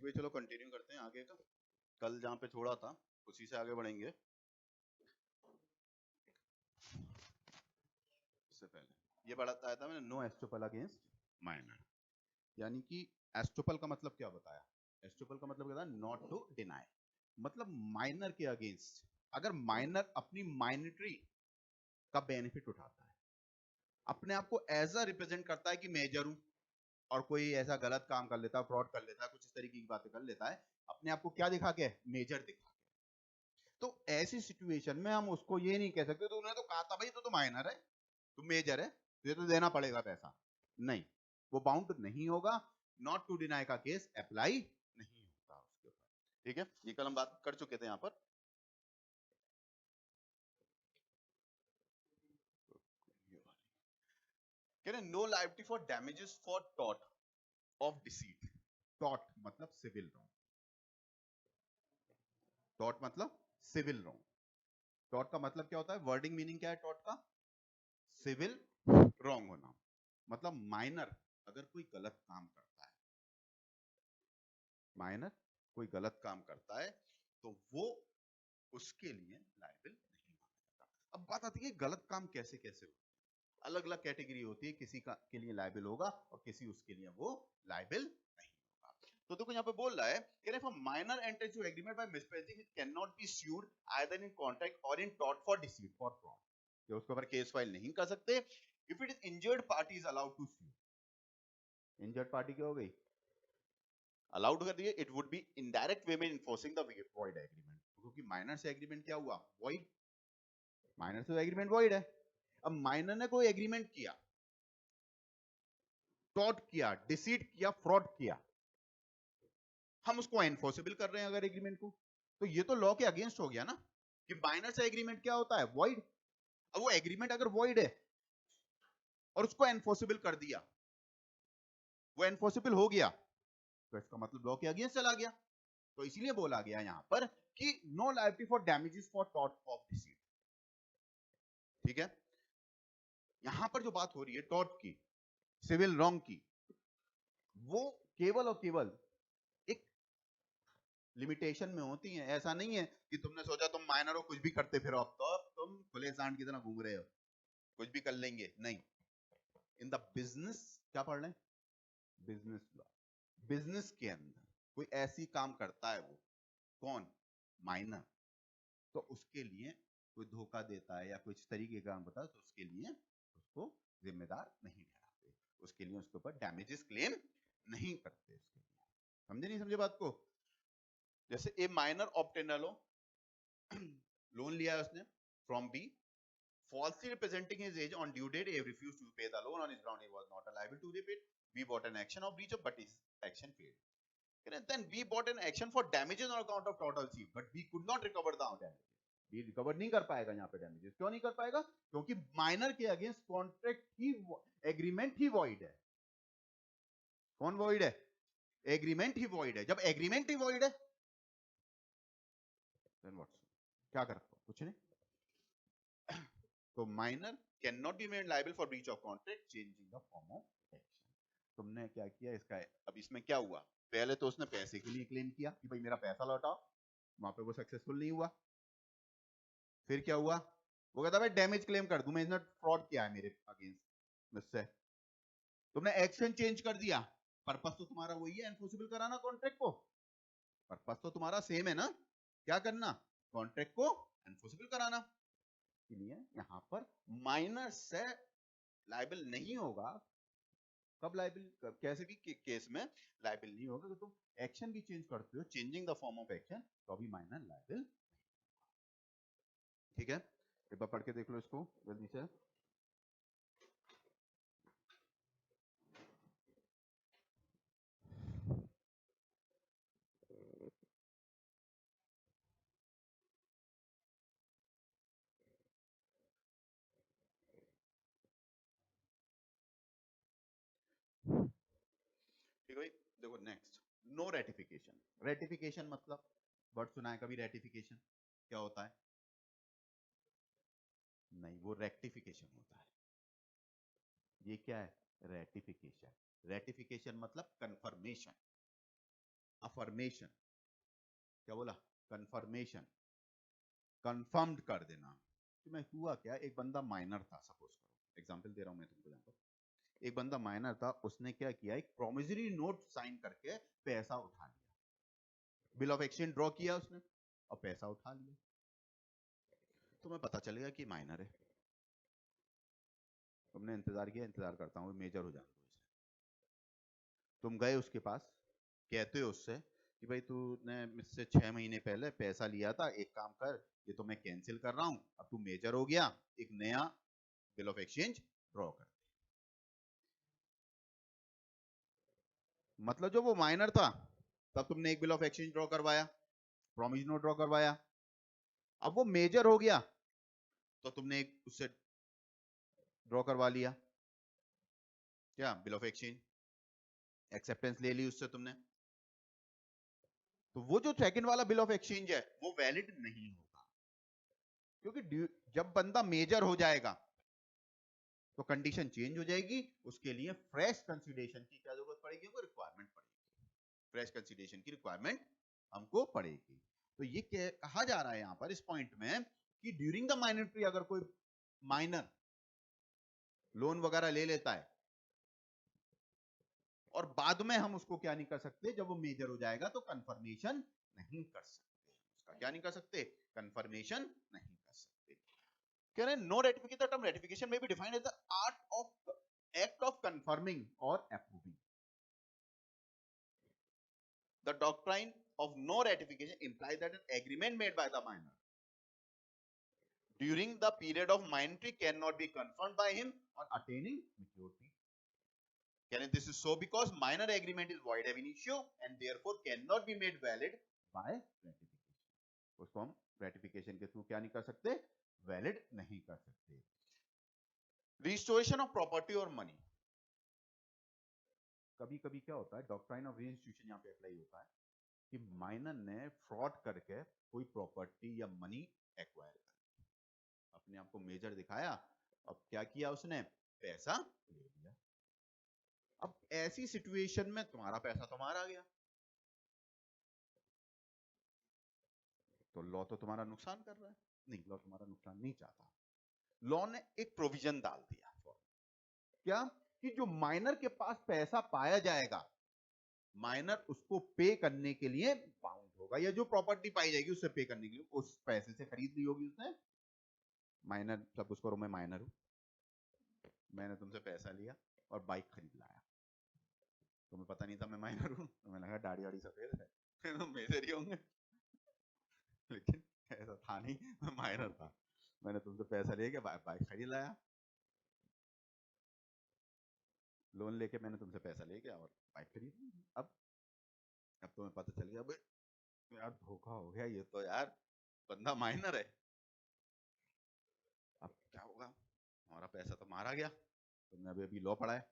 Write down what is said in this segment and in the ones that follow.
ठीक है, चलो कंटिन्यू करते हैं आगे का। कल जहाँ पे छोड़ा था उसी से आगे बढ़ेंगे। इससे पहले ये बताया था मैंने, नो एस्टोपल अगेंस्ट माइनर, यानी कि एस्टोपल का मतलब क्या बताया? एस्टोपल का मतलब क्या था? नॉट टू डिनाई, मतलब माइनर के अगेंस्ट अगर माइनर अपनी माइनरिटी का बेनिफिट उठाता है, अपने आप को एज अ रिप्रेजेंट करता है कि मेजर हूं, और कोई ऐसा गलत काम कर लेता है, फ्रॉड कर लेता है, कुछ इस तरीके की बातें कर लेता है, अपने आप को क्या दिखा के? मेजर दिखा के। तो ऐसी सिचुएशन में हम उसको ये नहीं कह सकते तो उन्होंने तो कहा था भाई तो माइनर है, तो मेजर है, तुझे तो देना पड़ेगा पैसा। नहीं, वो बाउंड नहीं होगा, नॉट टू डिनाई का केस अप्लाई नहीं होता उसके ऊपर। ठीक है, ये कल हम बात कर चुके थे यहां पर। कह रहे no liability for damages for टॉट ऑफ डिसीट। टॉट मतलब सिविल रॉन्ग, टॉट मतलब सिविल रॉन्ग। टॉट का मतलब क्या होता है? वर्डिंग मीनिंग क्या है टॉट का? सिविल रॉन्ग होना। मतलब माइनर अगर कोई गलत काम करता है, माइनर कोई गलत काम करता है तो वो उसके लिए लायबल नहीं माना जाता। अब बात आती है गलत काम कैसे कैसे होता है, अलग अलग कैटेगरी होती है, किसी का के लिए लायबल होगा और किसी उसके लिए वो लायबल नहीं होगा। तो देखो यहाँ पे बोल रहा है कि if a minor enters into agreement by misspelling, it cannot be sued either in contract or in tort for deceit for fraud, कि उसके ऊपर केस फाइल नहीं कर सकते। If it is injured party is allowed to sue, injured party क्या हो गई? Allowed कर दिए। It would be indirect way में इन्फोर्सिंग द वॉइड एग्रीमेंट, क्योंकि माइनर से एग्रीमेंट क्या हुआ? वॉइड। माइनर से एग्रीमेंट वॉइड है। अब माइनर ने कोई एग्रीमेंट किया, टॉट किया, डिसीट किया, फ्रॉड किया, हम उसको एनफोर्सेबल कर रहे हैं अगर एग्रीमेंट को, तो ये तो लॉ के अगेंस्ट हो गया ना, कि माइनर से एग्रीमेंट क्या होता है? वॉइड। अब वो एग्रीमेंट अगर वॉइड है और उसको एनफोर्सेबल कर दिया, वो एनफोर्सेबल हो गया, तो इसका मतलब लॉ के अगेंस्ट चला गया। तो इसीलिए बोला गया यहां पर कि no liability for damages for टॉट ऑफ डिसीट। ठीक है, यहां पर जो बात हो रही है टॉट की, सिविल रॉन्ग की, वो केवल और केवल एक लिमिटेशन में होती है। ऐसा नहीं है कि तुमने सोचा तुम माइनर हो, कुछ भी करते फिरो, अब तुम खुले सांड की तरह घूम रहे हो, कुछ भी कर लेंगे, नहीं। इन द बिजनेस, क्या पढ़ रहे हैं? Business law. बिजनेस के अंदर कोई ऐसी काम करता है, वो कौन? माइनर, तो उसके लिए कोई धोखा देता है या कुछ तरीके का काम होता है, तो उसके लिए उसको जिम्मेदार नहीं ठहराते, उसके लिए उसके ऊपर डैमेजेस क्लेम नहीं करते। उसके लिए समझे नहीं समझे बात को? जैसे ए माइनर ऑब्टेनर लो, लोन लिया है उसने from B, falsely representing his age on due date, he refused to pay the loan on his ground he was not liable to repay it. We bought an action of breach of, but his action failed. Then we bought an action for damages on account of total thief, but we could not recover the damages. ये recover नहीं कर पाएगा यहाँ पे damages. क्यों नहीं कर पाएगा? क्योंकि माइनर के अगेंस्ट कॉन्ट्रैक्ट ही, एग्रीमेंट ही वॉइड है। कौन वॉइड है? एग्रीमेंट ही वॉइड है। जब एग्रीमेंट ही वॉइड है, देन व्हाट्स, क्या कर कुछ नहीं। तो minor can not be made liable for breach of contract changing the form of action. तुमने क्या किया इसका? अब इसमें क्या हुआ? पहले तो उसने पैसे के लिए क्लेम किया कि भाई मेरा पैसा लौटाओ, वहां पे वो सक्सेसफुल नहीं हुआ। फिर क्या हुआ? वो कहता भाई डैमेज क्लेम कर दूं मैं, इसने फ्रॉड किया है मेरे अगेंस्ट मुझसे। तुमने एक्शन चेंज कर दिया, पर्पस तो तुम्हारा वही है, एनफोर्सेबल कराना कॉन्ट्रैक्ट को। पर्पस तो तुम्हारा सेम है ना, क्या करना? कॉन्ट्रैक्ट को एनफोर्सेबल कराना। इसलिए यहां पर माइनर से लायबल नहीं होगा। कब लायबल? कैसे भी केस में लायबल नहीं होगा, तो तुम एक्शन भी चेंज करते हो, changing the form of action, तो अभी माइनर लायबल। ठीक है, एक बार पढ़ के देख लो इसको जल्दी से। ठीक है भाई, देखो नेक्स्ट, नो रेटिफिकेशन। रेटिफिकेशन मतलब वर्ड सुना है कभी? रेटिफिकेशन क्या होता है? नहीं, वो रेक्टिफिकेशन होता है। ये क्या है? रेटिफिकेशन। रेटिफिकेशन मतलब कंफर्मेशन। अफर्मेशन, क्या बोला, कंफर्मेशन, कंफर्म्ड कर देना। तो मैं हुआ क्या, एक बंदा माइनर था, सपोज करो, एग्जांपल दे रहा हूं मैं तुमको, यहाँ पर एक बंदा माइनर था, उसने क्या किया, एक प्रोमिसरी नोट साइन करके पैसा उठा लिया, बिल ऑफ एक्सचेंज ड्रॉ किया उसने और पैसा उठा लिया। तो मैं पता चल गया कि माइनर है, तुमने इंतजार किया, इंतजार करता हूँ मेजर हो जाने दो इसे, तुम गए उसके पास, कहते हो उससे कि भाई तूने मुझसे 6 महीने पहले पैसा लिया था, एक काम कर, ये तो मैं कैंसिल कर रहा हूं, अब तू मेजर हो गया, एक नया बिल ऑफ एक्सचेंज ड्रॉ कर। मतलब जो वो माइनर था तब तुमने एक बिल ऑफ एक्सचेंज ड्रॉ करवाया, प्रॉमिस नोट ड्रॉ करवाया, अब वो मेजर हो गया तो तुमने एक उससे ड्रॉ करवा लिया, क्या, बिल ऑफ एक्सचेंज, एक्सेप्टेंस ले ली उससे तुमने। तो वो जो सेकंड वाला बिल ऑफ एक्सचेंज है वो वैलिड नहीं होगा, क्योंकि जब बंदा मेजर हो जाएगा तो कंडीशन चेंज हो जाएगी, उसके लिए फ्रेश कंसीडरेशन की क्या जरूरत पड़ेगी, हमको रिक्वायरमेंट पड़ेगी, फ्रेश कंसीडरेशन की रिक्वायरमेंट हमको पड़ेगी। तो ये कहा जा रहा है यहां पर इस पॉइंट में कि ड्यूरिंग द माइनर अगर कोई माइनर लोन वगैरह ले लेता है और बाद में हम उसको क्या नहीं कर सकते, जब वो मेजर हो जाएगा तो कंफर्मेशन नहीं कर सकते, उसका क्या नहीं कर सकते, कंफर्मेशन नहीं कर सकते। कह रहे नो रेटिफिकेशन, टर्म रेटिफिकेशन में भी defined as the art of act of confirming और approving. The doctrine of no ratification implies that an agreement made by the minor during the period of minority cannot be confirmed by him on attaining maturity. This is so because minor agreement is void ab initio and therefore cannot be made valid by ratification. उसको हम ratification के through क्या नहीं कर सकते, valid नहीं कर सकते। रिस्टोरेशन ऑफ प्रॉपर्टी और मनी, कभी कभी क्या होता है, डॉक्ट्राइन ऑफ रीइंस्टीट्यूशन यहाँ पे अप्लाई होता है कि माइनर ने फ्रॉड करके कोई प्रॉपर्टी या मनी एक्वायर कर, अपने आप को मेजर दिखाया, अब क्या किया उसने, पैसा ले लिया। अब ऐसी सिचुएशन में तुम्हारा पैसा तो मारा गया, तो लॉ तो तुम्हारा नुकसान कर रहा है, नहीं, लॉ तुम्हारा नुकसान नहीं चाहता। लॉ ने एक प्रोविजन डाल दिया, क्या, कि जो माइनर के पास पैसा पाया जाएगा, माइनर उसको पे करने के लिए बाउंड होगा, या जो प्रॉपर्टी पाई जाएगी उससे पे करने के लिए, उस पैसे से खरीद ली होगी उसने। माइनर, सपोज करो मैं माइनर हूं, मैंने तुमसे पैसा लिया और बाइक खरीद लाया, तुम्हें पता नहीं था मैं माइनर हूं, तो मैंने लगा दाढ़ी वाड़ी सफेद है तो मेजर ही होंगे, लेकिन ऐसा था नहीं, मैं माइनर था, मैंने तुमसे पैसा लेके बाइक खरीद लाया, लोन लेके मैंने तुमसे पैसा लेके और बाइक खरीद ली। अब तुम्हें पता चल गया, यार धोखा हो गया, ये तो यार बंदा माइनर है, अब क्या होगा, हमारा पैसा तो मारा गया, तुमने अभी अभी लॉ पढ़ा है,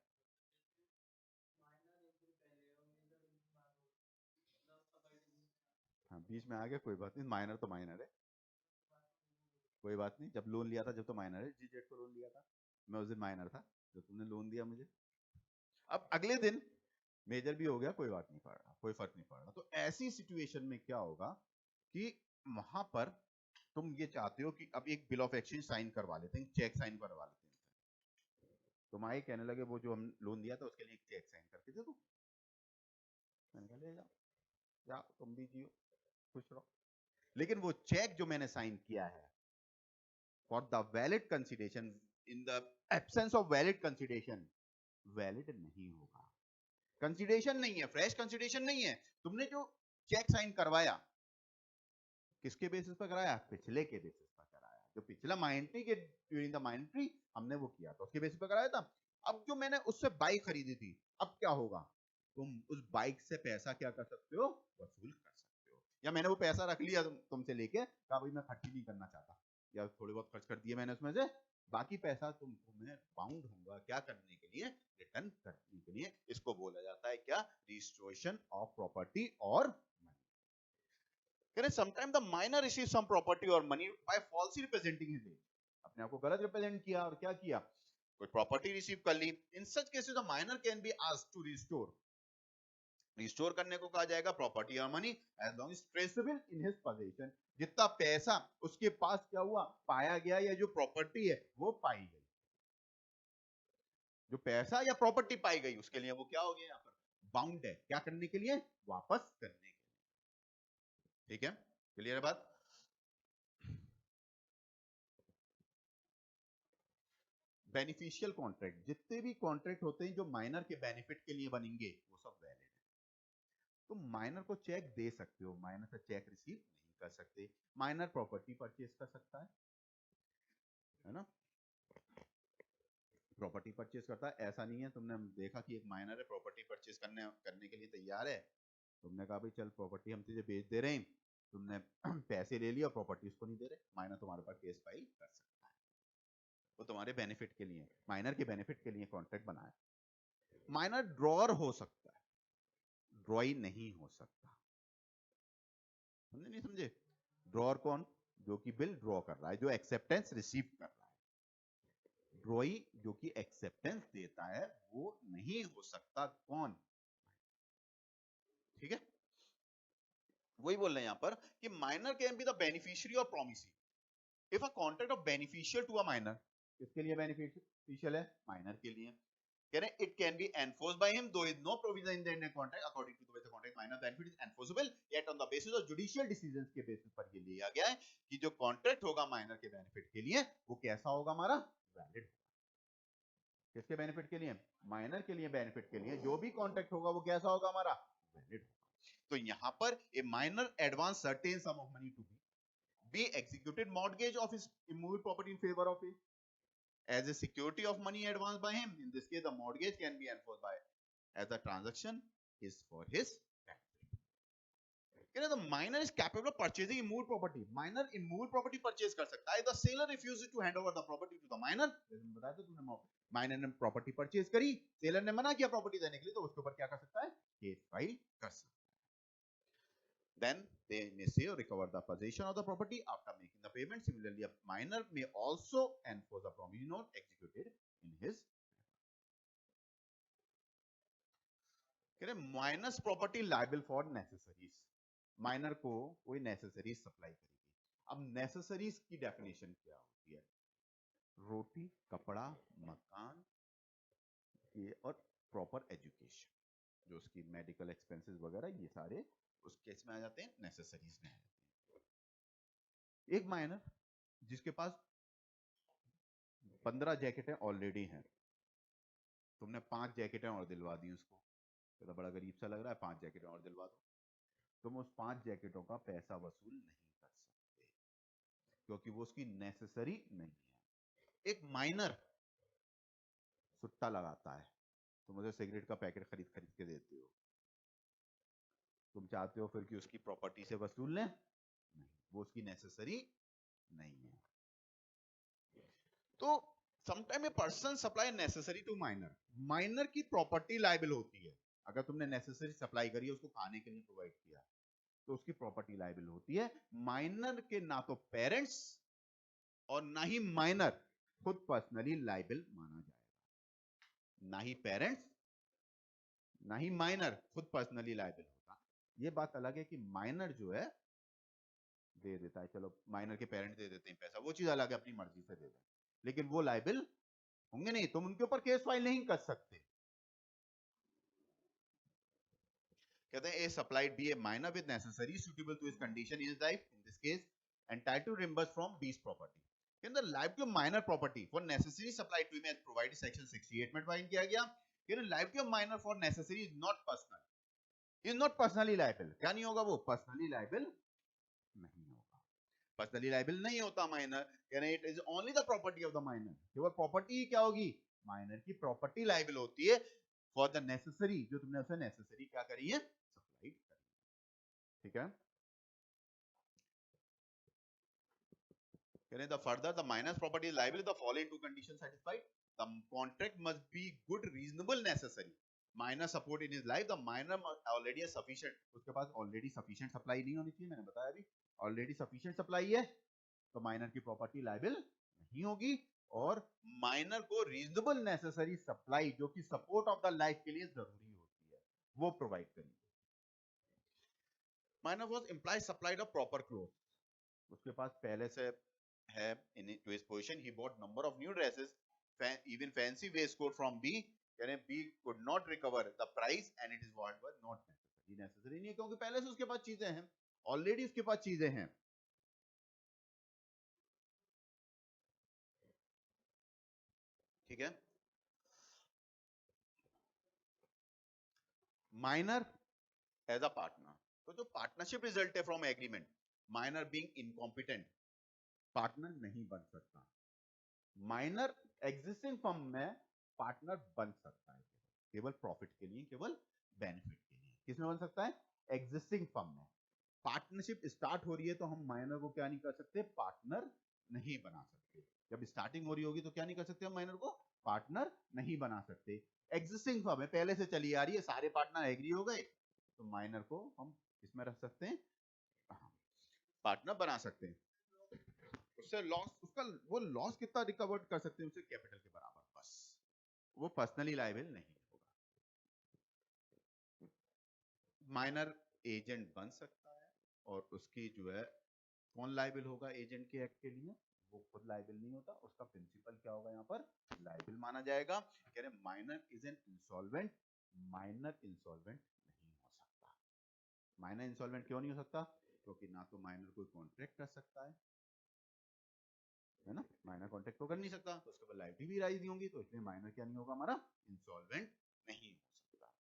हाँ बीच में आ गया, कोई बात नहीं, माइनर तो माइनर है, कोई बात नहीं, जब लोन लिया था जब तो माइनर है, जीजेड को लोन लिया था, मैं उस दिन माइनर था जब तुमने लोन दिया मुझे, अब अगले दिन मेजर भी हो गया, कोई बात नहीं पड़ रहा, कोई फर्क नहीं पड़ रहा। तो ऐसी सिचुएशन में क्या होगा कि वहां पर तुम ये चाहते हो कि अब एक बिल ऑफ एक्सचेंज साइन करवा लेते हैं, चेक साइन करवा लेते हैं, तुम आए कहने लगे वो जो हम लोन दिया था उसके लिए एक चेक साइन करके दे दो, मैंने कहा ले जाओ, जाओ तुम भी जियो, खुश रहो, लेकिन वो चेक जो मैंने साइन किया है for the valid consideration, in the absence of valid consideration, valid नहीं होगा, कंसिडरेशन नहीं है, फ्रेश कंसिडरेशन नहीं है, तुमने जो चेक साइन करवाया किसके बेसिस पर कराया, पिछले के बेसिस पर कराया, जो पिछला माइनट्री के ड्यूरिंग द माइनट्री हमने वो किया था उसके बेसिस पर कराया था। अब जो मैंने उससे बाइक खरीदी थी, अब क्या होगा, तुम उस बाइक से पैसा क्या कर सकते हो, वसूल कर सकते हो, या मैंने वो पैसा रख लिया तुमसे लेके, कहा भाई मैं खर्च ही नहीं करना चाहता, या थोड़े बहुत खर्च कर दिए मैंने उसमें से, बाकी पैसा तुमको मैं बाउंड होऊंगा क्या करने के लिए, रिटर्न करने के लिए। इसको बोला जाता है क्या, रिस्टोरेशन ऑफ प्रॉपर्टी और money. Sometime the minor receive some property और money by falsely representing his age, अपने आप को गलत रिप्रेजेंट किया और क्या किया, कोई प्रॉपर्टी रिसीव कर ली, in such cases the minor can be asked to restore restore करने को कहा जाएगा प्रॉपर्टी और money as long is traceable in his position. जितना पैसा उसके पास क्या हुआ, पाया गया, या जो प्रॉपर्टी है वो पाई गई, जो पैसा या प्रॉपर्टी पाई गई उसके लिए वो क्या हो गया, यहाँ पर बाउंड है, क्या करने के लिए, वापस करने के लिए। ठीक है, क्लियर है बात। बेनिफिशियल कॉन्ट्रैक्ट, जितने भी कॉन्ट्रैक्ट होते हैं जो माइनर के बेनिफिट के लिए बनेंगे वो सब वैलिड है। तुम माइनर को चेक दे सकते हो, माइनर से चेक रिसीव नहीं कर सकते। माइनर प्रॉपर्टी परचेज कर सकता है ना, प्रॉपर्टी परचेज करता है। ऐसा नहीं है तुमने देखा कि एक माइनर है प्रॉपर्टी परचेज करने के लिए तैयार है, तुमने कहा भाई चल प्रॉपर्टी हम तुझे बेच दे रहे हैं, तुमने पैसे ले लिया, प्रॉपर्टी उसको नहीं दे रहे, माइनर तुम्हारे पास केस फाइल कर सकता है। वो तुम्हारे बेनिफिट के लिए, माइनर के बेनिफिट के लिए कॉन्ट्रैक्ट बनाया। माइनर ड्रॉअर हो सकता है, ड्रॉई नहीं हो सकता। समझे नहीं समझे? ड्रॉअर कौन, जो कि बिल ड्रॉ कर रहा है, जो एक्सेप्टेंस रिसीव कर रहा है। ड्रॉई जो कि एक्सेप्टेंस देता है वो नहीं हो सकता। कौन? ठीक है, वही बोल रहे हैं यहां पर कि minor can be the beneficiary और promisee if a contract of beneficial to a minor. किसके लिए बेनिफिशियल है? माइनर के लिए। कह रहे it can be enforced by him though is no provision in the contract according to the way the contract minor benefit is enforceable yet on the basis of judicial decisions के basis पर ये लिया गया है कि जो contract होगा minor के बेनिफिट के लिए वो कैसा होगा, हमारा वैलिड होगा। किसके बेनिफिट के लिए? माइनर के लिए बेनिफिट के लिए जो भी कॉन्ट्रैक्ट होगा वो कैसा होगा, हमारा वैलिड होगा। तो यहां पर a minor advance certain sum of money to be executed mortgage of his immovable property in favor of it as a security of money advanced by him. In this case, the mortgage can be enforced by as the transaction is for his benefit. The minor is capable of purchasing immovable property. Minor immovable property purchase कर सकता है. The seller refuses to hand over the property to the minor. बताया तो तुमने, minor ने property purchase करी, seller ने मना किया प्रॉपर्टी देने के लिए, तो उसके ऊपर क्या कर सकता है, केस फाइल कर सकता है। Then they may say or recover the possession of the property after making the payment. Similarly, a minor may also enforce a promissory note executed in his minus property liable for necessaries. Minor को कोई necessaries supply करेगी। अब necessaries की definition क्या होती है? रोटी, कपड़ा, मकान ये और प्रॉपर एजुकेशन, जो उसकी मेडिकल एक्सपेंसेस वगैरह, ये सारे उस केस में आ जाते हैं, नेसेसरीज में आ जाते हैं। एक माइनर जिसके पास 15 जैकेटें ऑलरेडी हैं, तुमने 5 जैकेटें और दिलवा दी उसको, तो बड़ा गरीब सा लग रहा है, 5 जैकेटें और दिलवा दो। तुम उस 5 जैकेटों का पैसा वसूल नहीं कर सकते क्योंकि वो उसकी नेसेसरी नहीं है। एक माइनर सुट्टा लगाता है, तुम उसे सिगरेट का पैकेट खरीद खरीद के देते हो, तुम चाहते हो फिर कि उसकी प्रॉपर्टी से वसूल लें? नहीं, वो उसकी नेसेसरी नहीं है। तो sometime a person supply necessary to minor, minor की प्रॉपर्टी लायबल होती है। अगर तुमने नेसेसरी सप्लाई करी है, उसको खाने के लिए प्रोवाइड किया, तो उसकी प्रॉपर्टी लायबल होती है। माइनर के ना तो पेरेंट्स और ना ही माइनर खुद पर्सनली लायबल माना जाएगा। ना ही पेरेंट्स ना ही माइनर खुद पर्सनली लायबल होता। ये बात अलग है कि माइनर जो है दे देता है, चलो माइनर के पेरेंट्स दे देते हैं पैसा, वो चीज अलग है, अपनी मर्जी से दे दें, लेकिन वो लायबल होंगे नहीं, तुम उनके ऊपर केस फाइल नहीं कर सकते। कहते हैं A supplied B a minor with necessary suitable to his condition in his life, in this case entitled to reimburse from B's property. In the liability of minor property for necessary supply to him as provided section 68 में define किया गया। liability of minor for necessary is not personal, is not personally liable। क्या नहीं होगा वो? personally liable नहीं होगा, personally liable नहीं होता minor. it is only the property of the minor, केवल प्रॉपर्टी ही क्या होगी? माइनर की प्रॉपर्टी लायबल होती है फॉर द नेसेसरी, जो तुमने उसे नेसेसरी क्या करी है, सप्लाई करी। ठीक है, the further the minor's property is liable if the following two conditions satisfied. The contract must be good, reasonable, necessary. Minor support in his life, the minor already has sufficient, उसके पास already sufficient supply नहीं होनी चाहिए, मैंने बताया अभी already sufficient supply है, तो minor की प्रॉपर्टी लायबल नहीं होगी। और माइनर को रीजनेबल नेसेसरी सप्लाई, जो कि सपोर्ट ऑफ द लाइफ के लिए जरूरी होती है, वो प्रोवाइड करेंगे। Minor was implied supplied a proper clothes. उसके पास पहले से है in to his position. He bought number of new dresses, even fancy waistcoat from B. यानी B could not recover the price and it is what was not necessary. necessary नहीं है क्योंकि पहले से उसके पास चीजें हैं, ऑलरेडी उसके पास चीजें हैं. ठीक है. माइनर एज अ पार्टनर, तो जो पार्टनरशिप रिजल्ट है from agreement, minor being incompetent, partner नहीं बन सकता. माइनर एग्जिस्टिंग फर्म में पार्टनर बन सकता है केवल प्रॉफिट के लिए, केवल बेनिफिट के लिए. किसमें बन सकता है? एग्जिस्टिंग फर्म में. पार्टनरशिप स्टार्ट हो रही है तो हम माइनर को क्या नहीं कर सकते? पार्टनर नहीं बना सकते. जब स्टार्टिंग हो रही होगी तो क्या नहीं कर सकते हम? माइनर को पार्टनर नहीं बना सकते. एग्जिस्टिंग फर्म है, पहले से चली आ रही है, सारे पार्टनर एग्री हो गए, तो माइनर को हम इसमें रख सकते हैं, पार्टनर बना सकते हैं. उससे लॉस, उसका वो लॉस कितना रिकवर कर सकते हैं? उसे कैपिटल के बराबर, बस. वो पर्सनली लायबल नहीं होगा. माइनर एजेंट बन सकता है और उसकी जो है कौन लायबल होगा एजेंट के एक्ट के लिए? वो खुद लायबल नहीं होता, उसका प्रिंसिपल क्या होगा यहाँ पर? लायबल माना जाएगा. कह रहे minor is an insolvent. Minor insolvent नहीं हो सकता. माइनर इंसॉल्वेंट क्यों नहीं हो सकता? क्योंकि ना तो माइनर कोई कॉन्ट्रैक्ट कर सकता है ना, माइनर कॉन्ट्रैक्ट तो कर नहीं सकता, तो उसके बाद लायबिलिटी भी राइज नहीं होंगी, तो इसलिए माइनर क्या नहीं होगा हमारा? इंसॉल्वेंट नहीं हो सकता.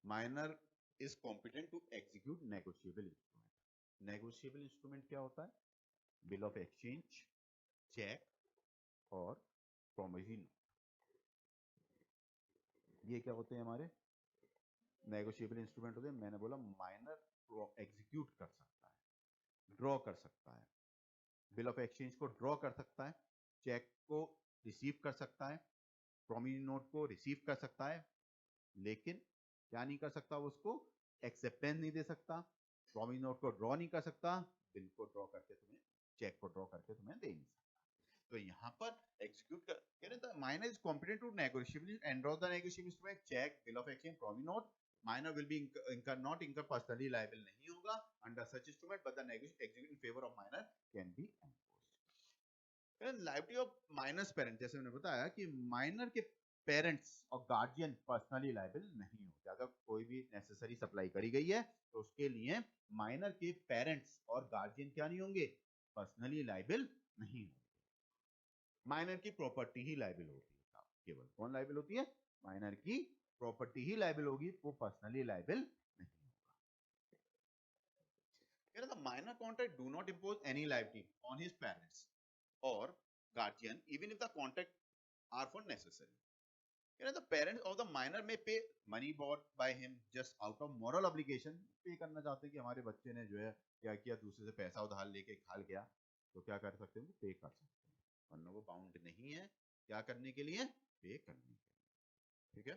Minor is competent to execute negotiable instrument. Negotiable instrument क्या होता है? बिल ऑफ एक्सचेंज, चेक और प्रोमिसरी नोट. ये क्या होते हैं हमारे? नेगोशिएबल इंस्ट्रूमेंट होते हैं. मैंने बोला माइनर एग्जीक्यूट कर सकता है, ड्रॉ कर सकता है, बिल ऑफ एक्सचेंज को ड्रॉ कर सकता है, चेक को रिसीव कर सकता है, प्रोमिसरी नोट को रिसीव कर सकता है, लेकिन क्या नहीं कर सकता? वो उसको एक्सेप्टेंस नहीं दे सकता, प्रोमिसरी नोट को ड्रॉ नहीं कर सकता, बिल को ड्रॉ करके तुम्हें, चेक को ड्रॉ करके तुम्हें दे नहीं सकता. तो यहाँ पर एग्जीक्यूट कर, कह रहे हैं minor is competent to negotiable and draw the negotiable instrument, cheque, bill of exchange, promissory note. Minor will be incur not incur personally liable नहीं होगा under such instrument, but the execute in favour of minor can be enforced. Liability of minors parent, जैसे मैंने बताया कि minor के parents और guardian personally liable नहीं होते. अगर कोई भी नेसेसरी सप्लाई करी गई है तो उसके लिए माइनर के पेरेंट्स और गार्जियन क्या नहीं होंगे? पर्सनली लायबल नहीं होंगे. माइनर की प्रॉपर्टी ही लायबल होती है. केवल कौन लायबल होती है? माइनर की प्रॉपर्टी ही लायबल होगी, वो पर्सनली लायबल नहीं होगा. The minor contract do not impose any liability on his parents or guardian even if the contract are for necessary. The parents of the minor may pay money bought by him just out of moral obligation. पे करना चाहते हैं कि हमारे बच्चे ने जो है क्या किया, दूसरे से पैसा उधार लेके खा गया, तो क्या कर सकते हैं? पे कर सकते हैं, वरना वो बाउंड नहीं है क्या करने के लिए? पे करने के लिए. ठीक है.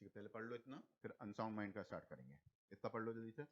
ठीक है, पहले पढ़ लो इतना, फिर अनसाउंड माइंड का स्टार्ट करेंगे. इतना पढ़ लो जल्दी से.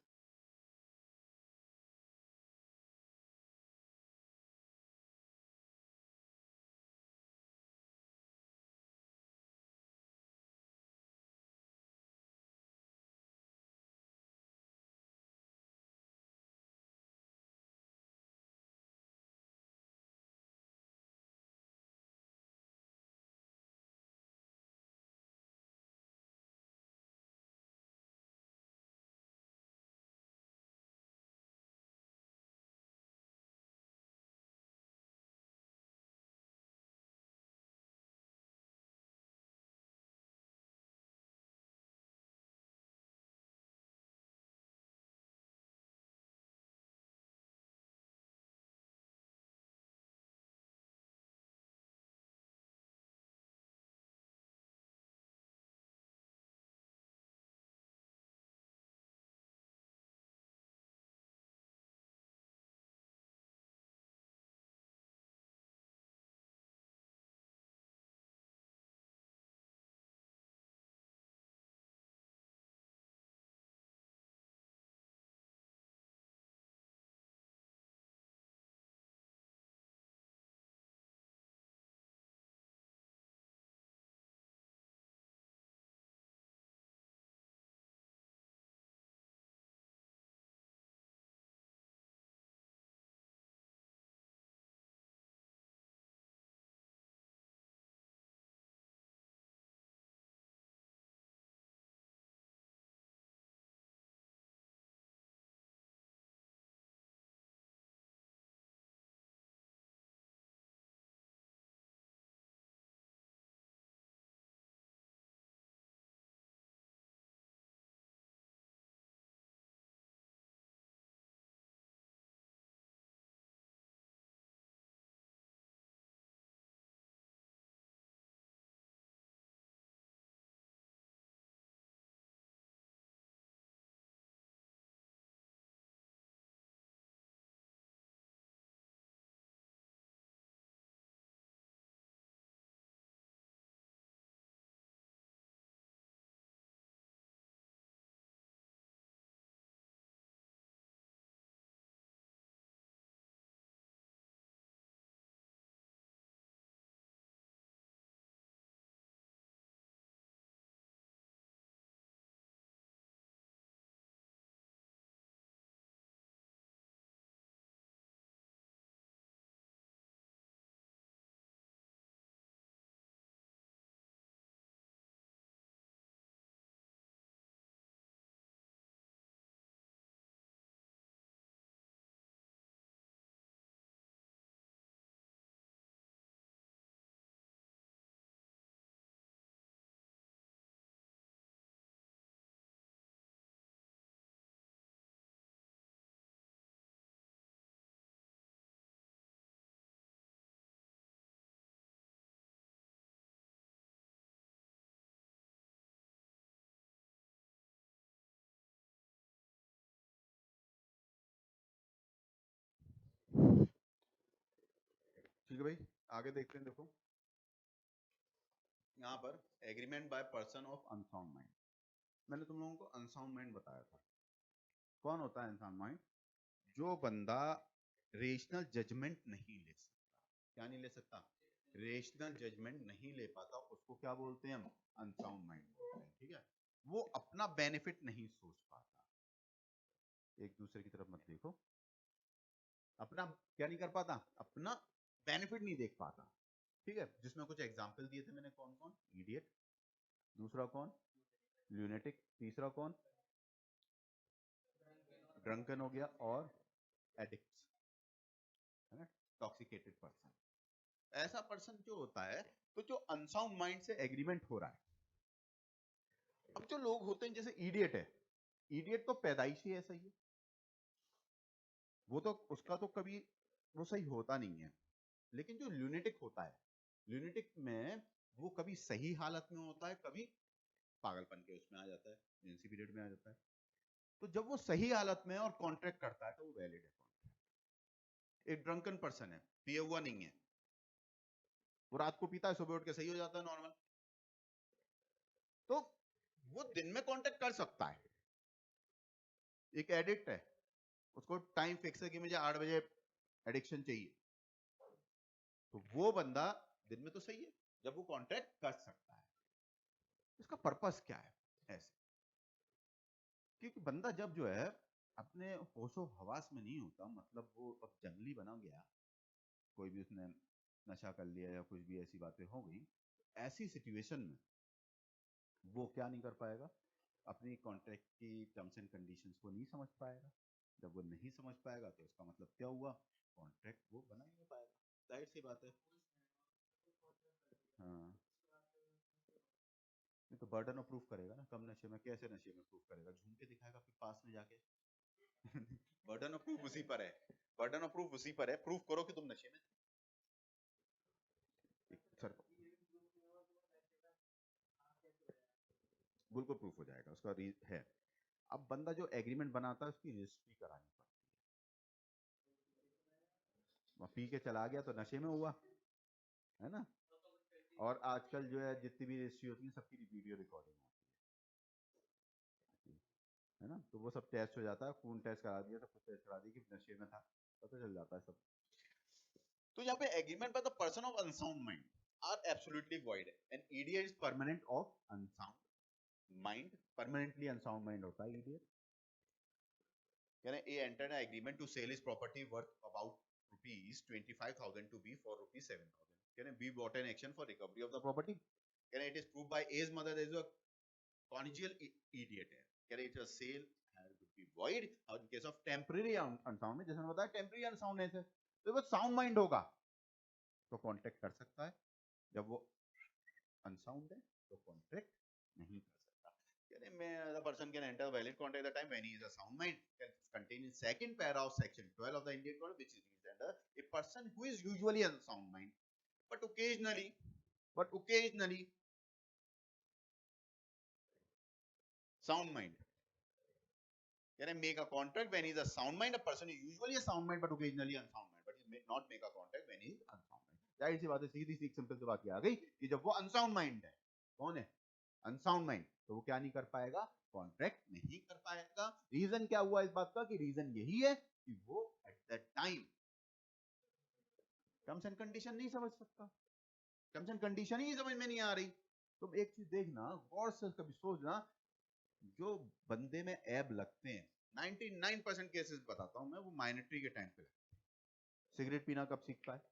ठीक है भाई, आगे देखते हैं। देखो यहाँ पर agreement by person of unsound mind, मैंने तुम लोगों को अनसाउंड माइंड बताया था। कौन होता है अनसाउंड माइंड? जो बंदा रेशनल जजमेंट नहीं ले सकता। क्या नहीं ले सकता? रेशनल जजमेंट नहीं ले पाता, उसको क्या बोलते हैं हम? अनसाउंड माइंड बोलते हैं। ठीक है, वो अपना बेनिफिट नहीं सोच पाता। एक दूसरे की तरफ मत देखो। अपना क्या नहीं कर पाता? अपना बेनिफिट नहीं देख पाता। ठीक है, जिसमें कुछ एग्जाम्पल दिए थे मैंने, कौन कौन? इडियट, दूसरा कौन? ल्यूनेटिक, तीसरा कौन? ड्रंकन हो गया, और एडिक्ट, है ना, टॉक्सिकेटेड पर्सन। ऐसा पर्सन जो होता है, तो जो अनसाउंड माइंड से एग्रीमेंट हो रहा है। अब जो लोग होते हैं, जैसे इडियट है, इडियट तो पैदाइशी ऐसा ही है, वो तो उसका तो कभी वो सही होता नहीं है। लेकिन जो ल्यूनेटिक होता है, ल्यूनेटिक में वो कभी सही हालत में होता है, कभी पागलपन के उसमें आ जाता है, एजेंसी पीरियड में आ जाता है। तो जब वो सही हालत में और कॉन्ट्रैक्ट करता है तो वो वैलिड है कॉन्ट्रैक्ट। एक ड्रंकन पर्सन है, पिया हुआ नहीं है, वो रात को पीता है, सुबह उठ के सही हो जाता है नॉर्मल, तो वो दिन में कॉन्ट्रैक्ट कर सकता है। एक एडिक्ट है, उसको टाइम फिक्स है कि मुझे 8 बजे एडिक्शन चाहिए, तो वो बंदा दिन में तो सही है जब वो कॉन्ट्रैक्ट कर सकता है। इसका पर्पस क्या है? ऐसे, क्योंकि बंदा जब जो है अपने होशो हवास में नहीं होता, मतलब वो अब जंगली बना गया, कोई भी उसने नशा कर लिया या कुछ भी ऐसी बातें हो गई, ऐसी सिचुएशन में वो क्या नहीं कर पाएगा? अपनी कॉन्ट्रैक्ट की टर्म्स एंड कंडीशंस को नहीं समझ पाएगा। जब वो नहीं समझ पाएगा तो इसका मतलब क्या हुआ? कॉन्ट्रैक्ट वो बना ही नहीं पाएगा, जाहिर सी बात है। हाँ, नहीं तो बर्डन ऑफ प्रूफ करेगा ना, कम नशे में कैसे नशे में प्रूफ करेगा? झूम के दिखाएगा फिर पास में जाके। बर्डन ऑफ प्रूफ उसी पर है, बर्डन ऑफ प्रूफ उसी पर है, प्रूफ करो कि तुम नशे में। सर बिल्कुल प्रूफ हो जाएगा, उसका है। अब बंदा जो एग्रीमेंट बनाता है उसकी रजिस्ट्री करानी पड़ती है। वह पी के चला गया तो नशे में हुआ, है ना। और आजकल जो है जितनी भी रजिस्ट्री होती है सबकी वीडियो रिकॉर्डिंग होती है ना, तो वो सब टेस्ट हो जाता है, खून टेस्ट करा दिया, सब कुछ टेस्ट करा दिया कि नशे में था, पता चल जाता है सब। तो यहाँ पे agreement by the person of unsound mind are absolutely void, and idiot is permanent of unsound mind. Permanently unsound mind होता है ईडीएट। कह रहे A entered an agreement to sell his property worth about ₹25,000 to B for ₹7,000. कह रहे B bought an action for recovery of the property. कह रहे it is proved by A's mother that is a conjugal idiot है। कह रहे it's a sale has to be void in case of temporary unsound में, जैसे मैंने बताया temporary unsoundness है, तो वो साउंड माइंड होगा तो कॉन्ट्रैक्ट कर सकता है, जब वो अनसाउंड है तो कॉन्ट्रैक्ट नहीं कर सकता। कहते मैं the person can enter valid contract at the time when he is a sound mind, contained in second para of section 12 of the Indian Code, which is used under a person who is usually unsound mind but occasionally sound mind. Can I make a contract when he is a sound mind? A person is usually a sound mind but occasionally unsound mind, but he may not make a contract when he is unsound mind. जाहिर सी बात है, सीधी सी simple सी बात ये आ गई कि जब वो unsound mind है, कौन है? अनसाउंड माइंड, तो वो क्या नहीं कर पाएगा? कॉन्ट्रैक्ट नहीं कर पाएगा। रीजन क्या हुआ इस बात का? कि रीजन यही है कि वो at that time terms and condition नहीं समझ सकता, टर्म्स एंड कंडीशन ही समझ में नहीं आ रही। तुम एक चीज देखना, गौर से कभी सोचना, जो बंदे में ऐब लगते हैं 99% केसेस बताता हूं मैं, वो माइनॉरिटी के टाइम पे लगते हैं। सिगरेट पीना कब सीखता है?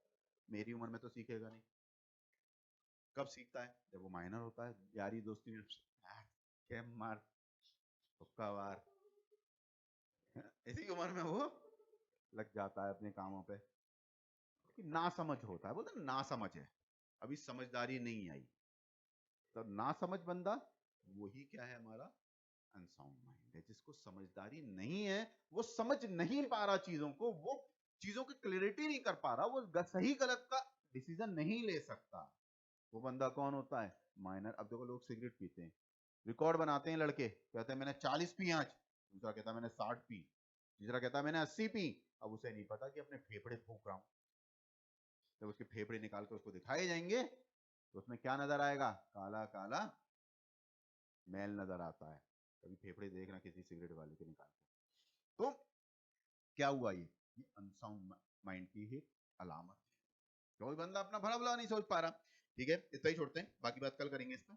मेरी उम्र में तो सीखेगा नहीं। कब सीखता है? जब वो माइनर होता है, यारी दोस्ती में कैम मार, हुक्का वार, इसी उम्र में वो लग जाता है अपने कामों पे। कि ना समझ होता है, बोलते ना समझ है, अभी समझदारी नहीं आई। तो ना समझ बंदा वही क्या है? हमारा अनसाउंड माइंड है। जिसको समझदारी नहीं है, वो समझ नहीं पा रहा चीजों को, वो चीजों की क्लैरिटी नहीं कर पा रहा, वो सही गलत का डिसीजन नहीं ले सकता। वो बंदा कौन होता है? माइनर। अब देखो लोग सिगरेट पीते हैं, रिकॉर्ड बनाते हैं लड़के, कहते हैं मैंने 40 पी आज, दूसरा कहता है मैंने 60 पी, तीसरा कहता है मैंने 80 पी, अब उसे नहीं पता कि अपने फेफड़े फूक रहा हूं। जब उसके फेफड़े निकाल कर उसको दिखाए जाएंगे तो उसमें क्या नजर आएगा? काला काला मैल नजर आता है। कभी फेफड़े देखना किसी सिगरेट वाले के निकाल के। तो क्या हुआ? ये अनसाउंड माइंड की ही अलामत है। कोई बंदा अपना भला भला नहीं सोच पा रहा। ठीक है, इतना ही छोड़ते हैं, बाकी बात कल करेंगे इस पर।